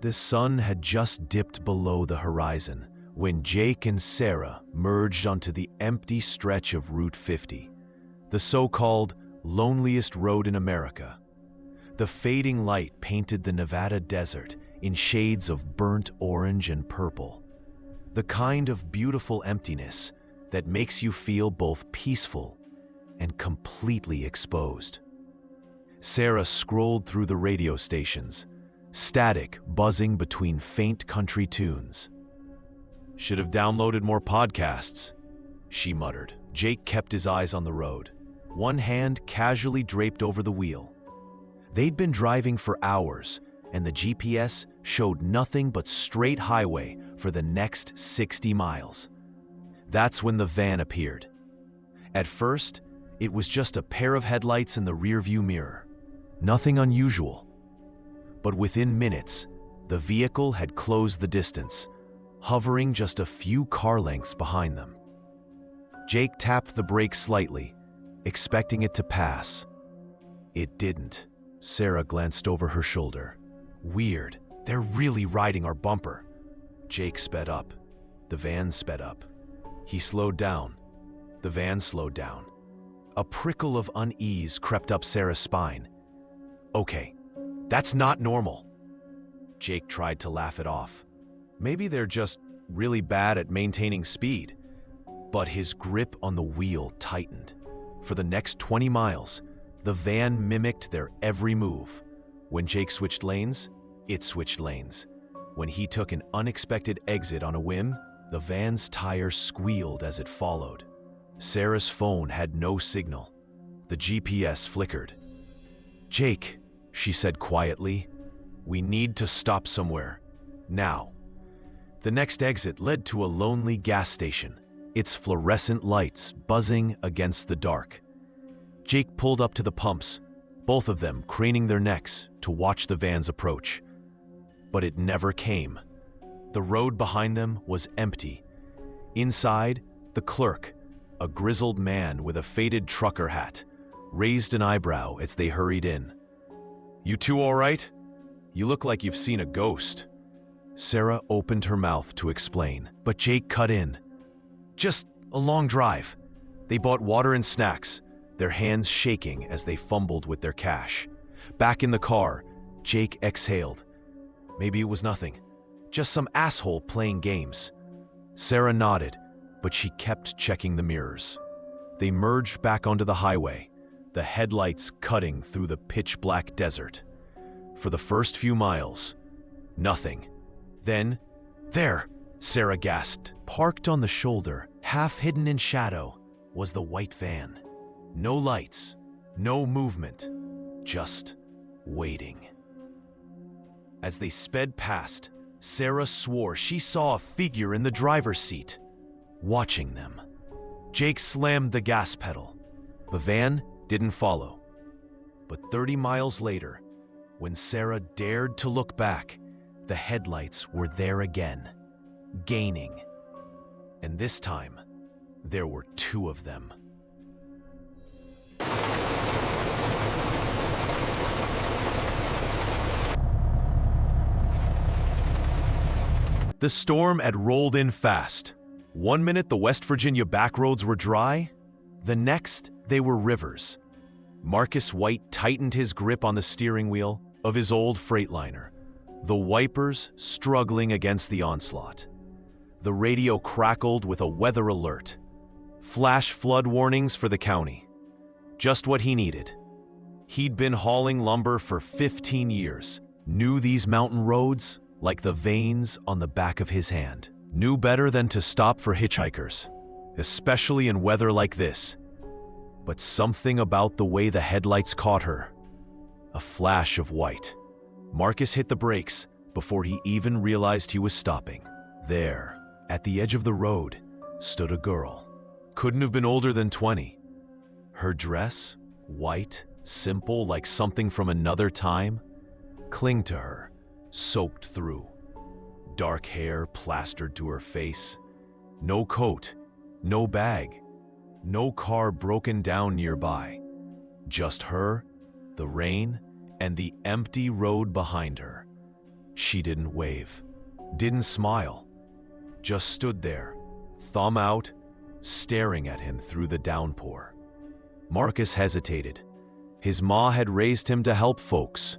The sun had just dipped below the horizon when Jake and Sarah merged onto the empty stretch of Route 50, the so-called loneliest road in America. The fading light painted the Nevada desert in shades of burnt orange and purple, the kind of beautiful emptiness that makes you feel both peaceful and completely exposed. Sarah scrolled through the radio stations, static buzzing between faint country tunes. "Should have downloaded more podcasts," she muttered. Jake kept his eyes on the road, one hand casually draped over the wheel. They'd been driving for hours, and the GPS showed nothing but straight highway for the next 60 miles. That's when the van appeared. At first, it was just a pair of headlights in the rearview mirror. Nothing unusual. But within minutes, the vehicle had closed the distance, hovering just a few car lengths behind them. Jake tapped the brakes slightly, expecting it to pass. It didn't. Sarah glanced over her shoulder. "Weird, they're really riding our bumper." Jake sped up. The van sped up. He slowed down. The van slowed down. A prickle of unease crept up Sarah's spine. "Okay, that's not normal." Jake tried to laugh it off. Maybe they're just really bad at maintaining speed. But his grip on the wheel tightened. For the next 20 miles, the van mimicked their every move. When Jake switched lanes, it switched lanes. When he took an unexpected exit on a whim, the van's tires squealed as it followed. Sarah's phone had no signal. The GPS flickered. "Jake," she said quietly, "we need to stop somewhere. Now." The next exit led to a lonely gas station, its fluorescent lights buzzing against the dark. Jake pulled up to the pumps, both of them craning their necks to watch the van's approach. But it never came. The road behind them was empty. Inside, the clerk, a grizzled man with a faded trucker hat, raised an eyebrow as they hurried in. "You two all right? You look like you've seen a ghost." Sarah opened her mouth to explain, but Jake cut in. "Just a long drive." They bought water and snacks, their hands shaking as they fumbled with their cash. Back in the car, Jake exhaled. Maybe it was nothing, just some asshole playing games. Sarah nodded, but she kept checking the mirrors. They merged back onto the highway, the headlights cutting through the pitch-black desert. For the first few miles, nothing. Then, there, Sarah gasped. Parked on the shoulder, half hidden in shadow, was the white van. No lights, no movement, just waiting. As they sped past, Sarah swore she saw a figure in the driver's seat, watching them. Jake slammed the gas pedal. The van didn't follow. But 30 miles later, when Sarah dared to look back, the headlights were there again, gaining. And this time, there were two of them. The storm had rolled in fast. One minute the West Virginia backroads were dry, the next they were rivers. Marcus White tightened his grip on the steering wheel of his old Freightliner, the wipers struggling against the onslaught. The radio crackled with a weather alert. Flash flood warnings for the county. Just what he needed. He'd been hauling lumber for 15 years, knew these mountain roads like the veins on the back of his hand. Knew better than to stop for hitchhikers, especially in weather like this. But something about the way the headlights caught her. A flash of white. Marcus hit the brakes before he even realized he was stopping. There, at the edge of the road, stood a girl. Couldn't have been older than 20. Her dress, white, simple like something from another time, clung to her, soaked through. Dark hair plastered to her face. No coat, no bag, no car broken down nearby. Just her, the rain, and the empty road behind her. She didn't wave, didn't smile, just stood there, thumb out, staring at him through the downpour. Marcus hesitated. His ma had raised him to help folks,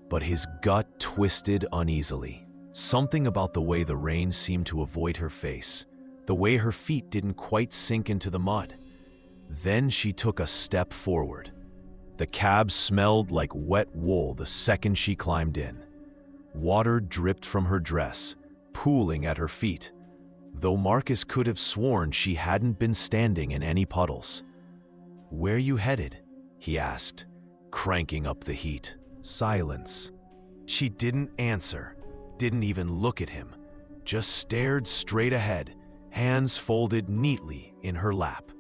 but his gut twisted uneasily. Something about the way the rain seemed to avoid her face, the way her feet didn't quite sink into the mud. Then she took a step forward. The cab smelled like wet wool the second she climbed in. Water dripped from her dress, pooling at her feet, though Marcus could have sworn she hadn't been standing in any puddles. "Where you headed?" he asked, cranking up the heat. Silence. She didn't answer, didn't even look at him, just stared straight ahead, hands folded neatly in her lap.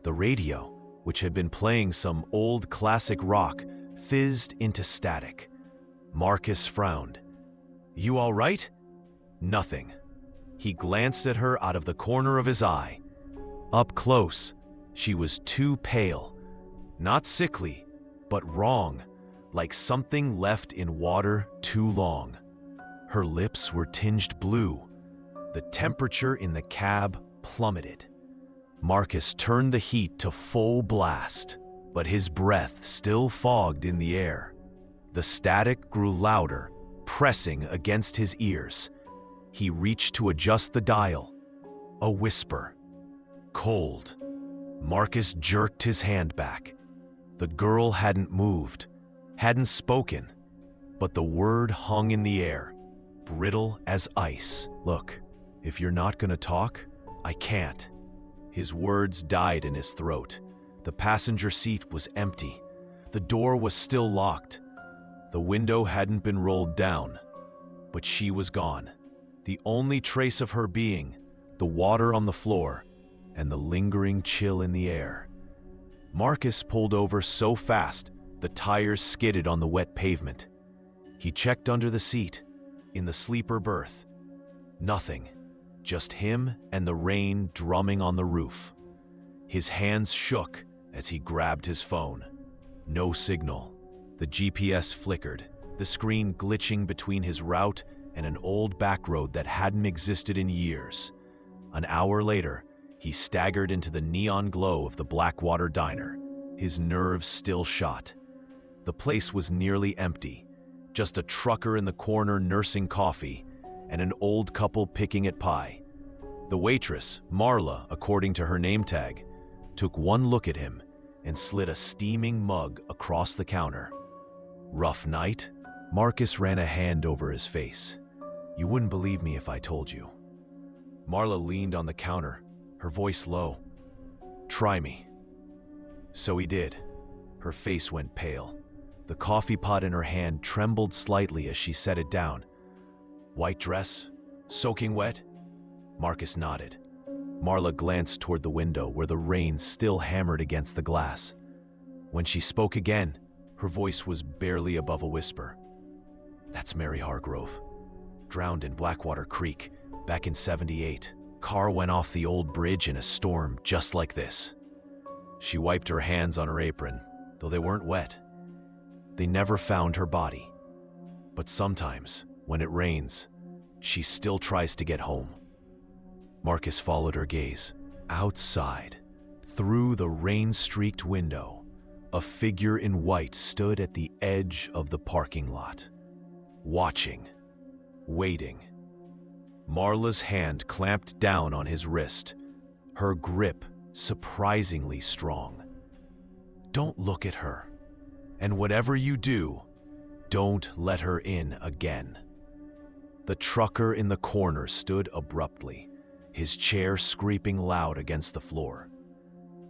The radio, which had been playing some old classic rock, fizzed into static. Marcus frowned. "You all right?" Nothing. He glanced at her out of the corner of his eye. Up close, she was too pale. Not sickly, but wrong, like something left in water too long. Her lips were tinged blue. The temperature in the cab plummeted. Marcus turned the heat to full blast, but his breath still fogged in the air. The static grew louder, pressing against his ears. He reached to adjust the dial. A whisper. Cold. Marcus jerked his hand back. The girl hadn't moved, hadn't spoken, but the word hung in the air, brittle as ice. "Look, if you're not gonna talk, I can't." His words died in his throat. The passenger seat was empty. The door was still locked. The window hadn't been rolled down, but she was gone. The only trace of her being, the water on the floor, and the lingering chill in the air. Marcus pulled over so fast, the tires skidded on the wet pavement. He checked under the seat, in the sleeper berth. Nothing, just him and the rain drumming on the roof. His hands shook as he grabbed his phone. No signal. The GPS flickered, the screen glitching between his route and an old back road that hadn't existed in years. An hour later, he staggered into the neon glow of the Blackwater Diner, his nerves still shot. The place was nearly empty, just a trucker in the corner nursing coffee and an old couple picking at pie. The waitress, Marla, according to her name tag, took one look at him and slid a steaming mug across the counter. "Rough night?" Marcus ran a hand over his face. "You wouldn't believe me if I told you." Marla leaned on the counter, her voice low. "Try me." So he did. Her face went pale. The coffee pot in her hand trembled slightly as she set it down. "White dress? Soaking wet?" Marcus nodded. Marla glanced toward the window where the rain still hammered against the glass. When she spoke again, her voice was barely above a whisper. "That's Mary Hargrove. Drowned in Blackwater Creek back in '78. Car went off the old bridge in a storm just like this." She wiped her hands on her apron, though they weren't wet. They never found her body. But sometimes, when it rains, she still tries to get home. Marcus followed her gaze. Outside, through the rain-streaked window, a figure in white stood at the edge of the parking lot. Watching. Waiting. Marla's hand clamped down on his wrist, her grip surprisingly strong. "Don't look at her. And whatever you do, don't let her in again." The trucker in the corner stood abruptly, his chair scraping loud against the floor.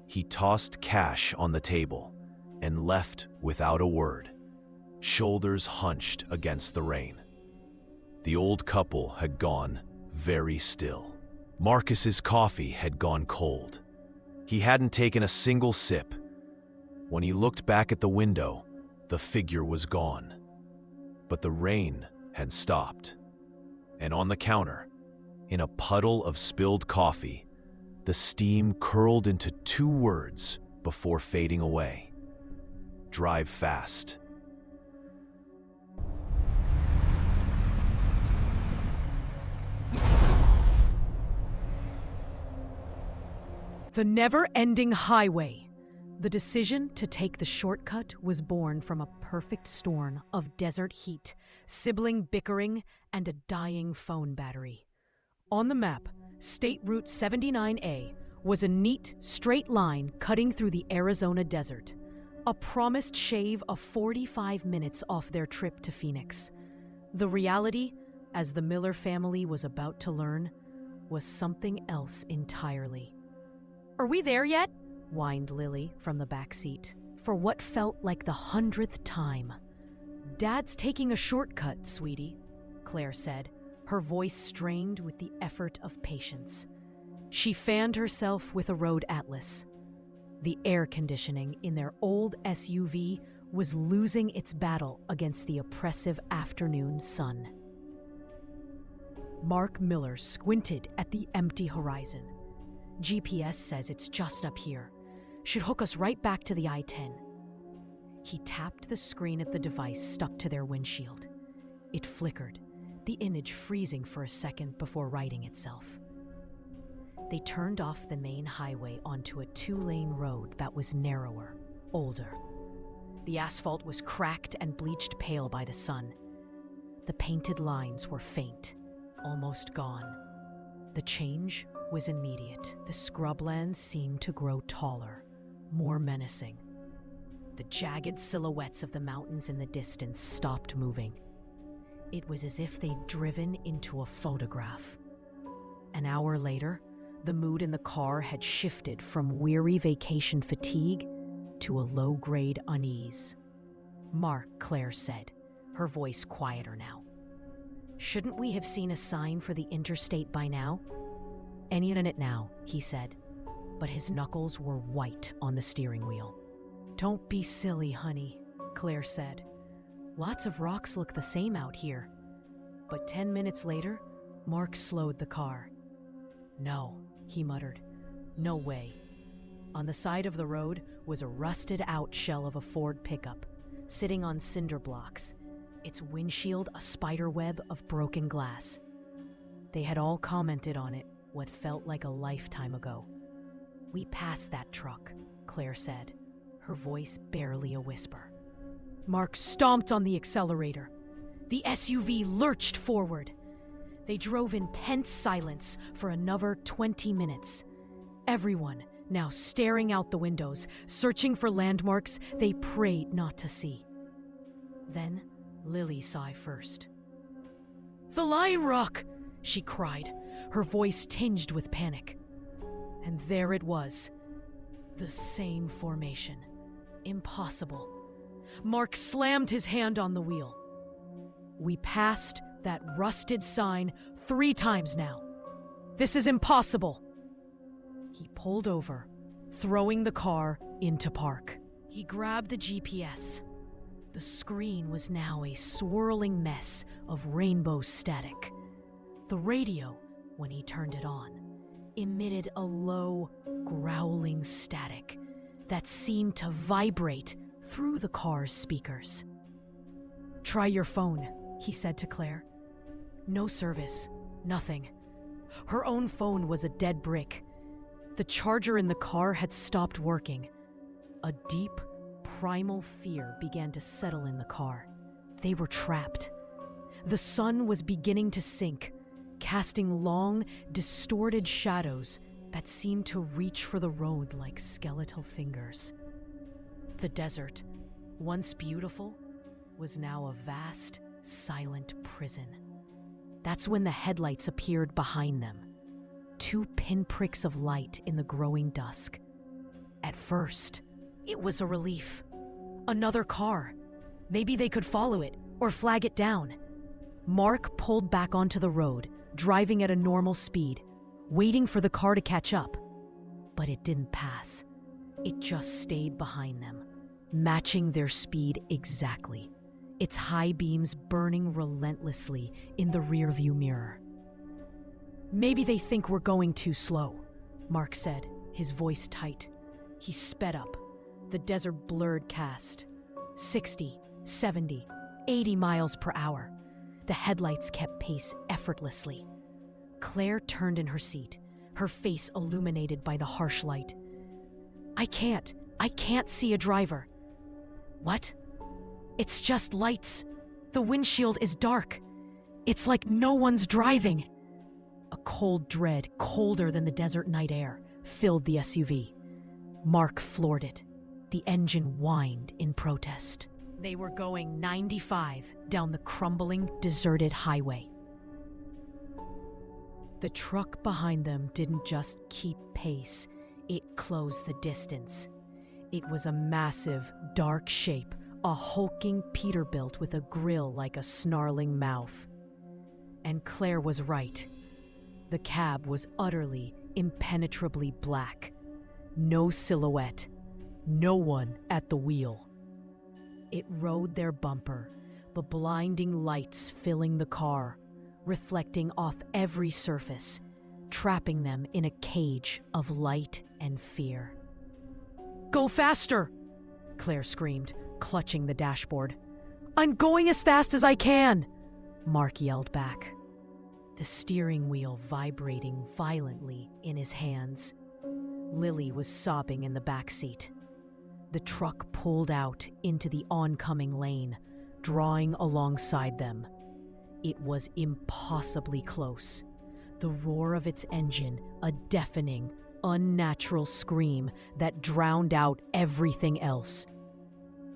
He tossed cash on the table and left without a word, shoulders hunched against the rain. The old couple had gone very still. Marcus's coffee had gone cold. He hadn't taken a single sip. When he looked back at the window, the figure was gone. But the rain had stopped. And on the counter, in a puddle of spilled coffee, the steam curled into two words before fading away. "Drive fast." The never-ending highway. The decision to take the shortcut was born from a perfect storm of desert heat, sibling bickering, and a dying phone battery. On the map, State Route 79A was a neat, straight line cutting through the Arizona desert, a promised shave of 45 minutes off their trip to Phoenix. The reality, as the Miller family was about to learn, was something else entirely. "Are we there yet?" whined Lily from the back seat, for what felt like the 100th time. "Dad's taking a shortcut, sweetie," Claire said, her voice strained with the effort of patience. She fanned herself with a road atlas. The air conditioning in their old SUV was losing its battle against the oppressive afternoon sun. Mark Miller squinted at the empty horizon. "GPS says it's just up here. Should hook us right back to the I-10. He tapped the screen of the device stuck to their windshield. It flickered, the image freezing for a second before righting itself. They turned off the main highway onto a 2-lane road that was narrower, older. The asphalt was cracked and bleached pale by the sun. The painted lines were faint, almost gone. The change was immediate. The scrublands seemed to grow taller, more menacing. The jagged silhouettes of the mountains in the distance stopped moving. It was as if they'd driven into a photograph. An hour later, the mood in the car had shifted from weary vacation fatigue to a low-grade unease. "Mark," Claire said, her voice quieter now. "Shouldn't we have seen a sign for the interstate by now?" "Any minute now," he said, but his knuckles were white on the steering wheel. "Don't be silly, honey," Claire said. "Lots of rocks look the same out here." But 10 minutes later, Mark slowed the car. "No," he muttered. "No way." On the side of the road was a rusted-out shell of a Ford pickup, sitting on cinder blocks, its windshield a spiderweb of broken glass. They had all commented on it what felt like a lifetime ago. "We passed that truck," Claire said, her voice barely a whisper. Mark stomped on the accelerator. The SUV lurched forward. They drove in tense silence for another 20 minutes. Everyone now staring out the windows, searching for landmarks they prayed not to see. Then Lily saw it first. "The Lion Rock!" she cried, her voice tinged with panic. And there it was. The same formation. Impossible. Mark slammed his hand on the wheel. "We passed that rusted sign 3 times now. This is impossible." He pulled over, throwing the car into park. He grabbed the GPS. The screen was now a swirling mess of rainbow static. The radio, when he turned it on, emitted a low, growling static that seemed to vibrate through the car's speakers. "Try your phone," he said to Claire. No service, nothing. Her own phone was a dead brick. The charger in the car had stopped working. A deep, primal fear began to settle in the car. They were trapped. The sun was beginning to sink, casting long, distorted shadows that seemed to reach for the road like skeletal fingers. The desert, once beautiful, was now a vast, silent prison. That's when the headlights appeared behind them, 2 pinpricks of light in the growing dusk. At first, it was a relief. Another car. Maybe they could follow it or flag it down. Mark pulled back onto the road, driving at a normal speed, waiting for the car to catch up. But it didn't pass. It just stayed behind them, matching their speed exactly, its high beams burning relentlessly in the rearview mirror. "Maybe they think we're going too slow," Mark said, his voice tight. He sped up, the desert blurred cast. 60, 70, 80 miles per hour. The headlights kept pace effortlessly. Claire turned in her seat, her face illuminated by the harsh light. I can't see a driver." "What?" "It's just lights. The windshield is dark. It's like no one's driving." A cold dread, colder than the desert night air, filled the SUV. Mark floored it. The engine whined in protest. They were going 95 down the crumbling, deserted highway. The truck behind them didn't just keep pace, it closed the distance. It was a massive, dark shape, a hulking Peterbilt with a grill like a snarling mouth. And Claire was right. The cab was utterly, impenetrably black. No silhouette, no one at the wheel. It rode their bumper, the blinding lights filling the car, reflecting off every surface, trapping them in a cage of light and fear. "Go faster!" Claire screamed, clutching the dashboard. "I'm going as fast as I can!" Mark yelled back, the steering wheel vibrating violently in his hands. Lily was sobbing in the back seat. The truck pulled out into the oncoming lane, drawing alongside them. It was impossibly close. The roar of its engine, a deafening, unnatural scream that drowned out everything else.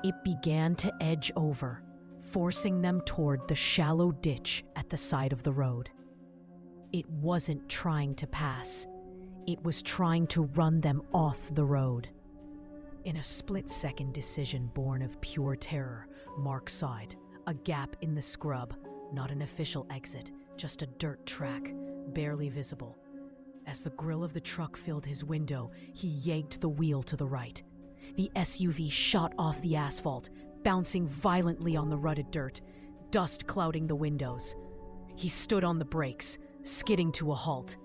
It began to edge over, forcing them toward the shallow ditch at the side of the road. It wasn't trying to pass. It was trying to run them off the road. In a split-second decision born of pure terror, Mark saw it, a gap in the scrub, not an official exit, just a dirt track, barely visible. As the grill of the truck filled his window, he yanked the wheel to the right. The SUV shot off the asphalt, bouncing violently on the rutted dirt, dust clouding the windows. He stood on the brakes, skidding to a halt.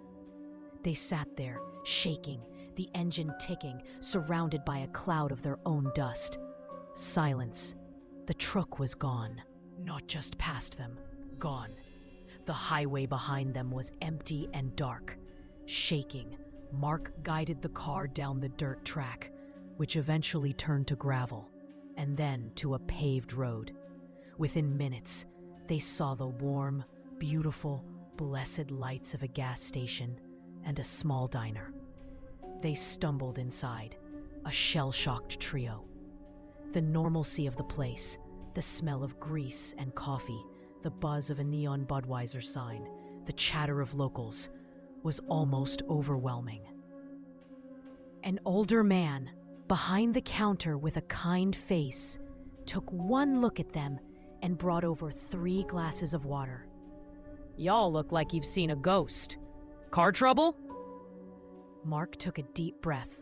They sat there, shaking, the engine ticking, surrounded by a cloud of their own dust. Silence. The truck was gone. Not just past them, gone. The highway behind them was empty and dark. Shaking, Mark guided the car down the dirt track, which eventually turned to gravel, and then to a paved road. Within minutes, they saw the warm, beautiful, blessed lights of a gas station and a small diner. They stumbled inside, a shell-shocked trio. The normalcy of the place, the smell of grease and coffee, the buzz of a neon Budweiser sign, the chatter of locals, was almost overwhelming. An older man, behind the counter with a kind face, took one look at them and brought over 3 glasses of water. "Y'all look like you've seen a ghost. Car trouble?" Mark took a deep breath.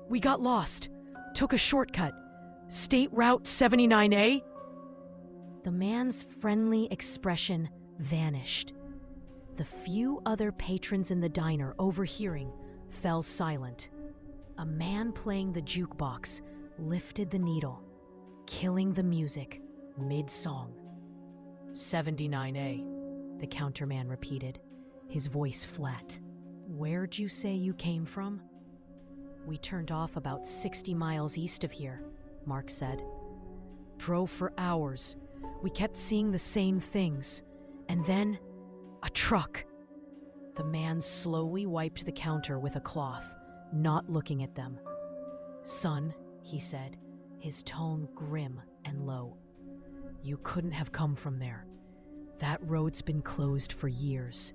"We got lost. Took a shortcut. State Route 79A." The man's friendly expression vanished. The few other patrons in the diner, overhearing, fell silent. A man playing the jukebox lifted the needle, killing the music mid-song. 79A, the counterman repeated, his voice flat. "Where'd you say you came from?" "We turned off about 60 miles east of here," Mark said. "Drove for hours. We kept seeing the same things. And then, a truck." The man slowly wiped the counter with a cloth, not looking at them. "Son," he said, his tone grim and low, "you couldn't have come from there. That road's been closed for years,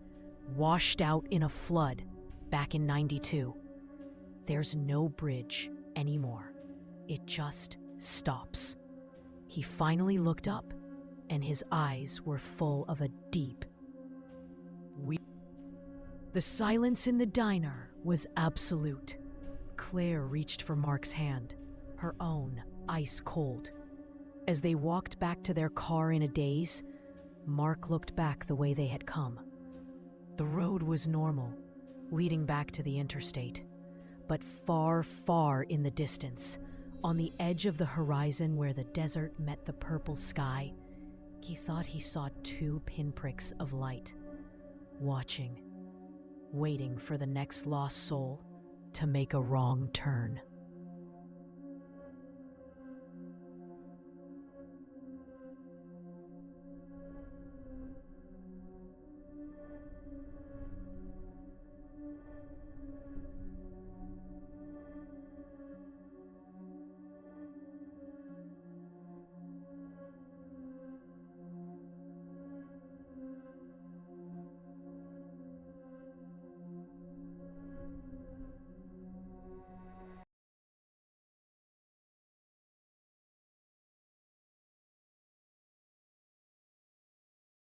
washed out in a flood back in '92. There's no bridge anymore. It just stops." He finally looked up, and his eyes were full of a deep The silence in the diner was absolute. Claire reached for Mark's hand, her own ice cold. As they walked back to their car in a daze, Mark looked back the way they had come. The road was normal, leading back to the interstate. But far, far in the distance, on the edge of the horizon where the desert met the purple sky, he thought he saw 2 pinpricks of light, watching. waiting for the next lost soul to make a wrong turn.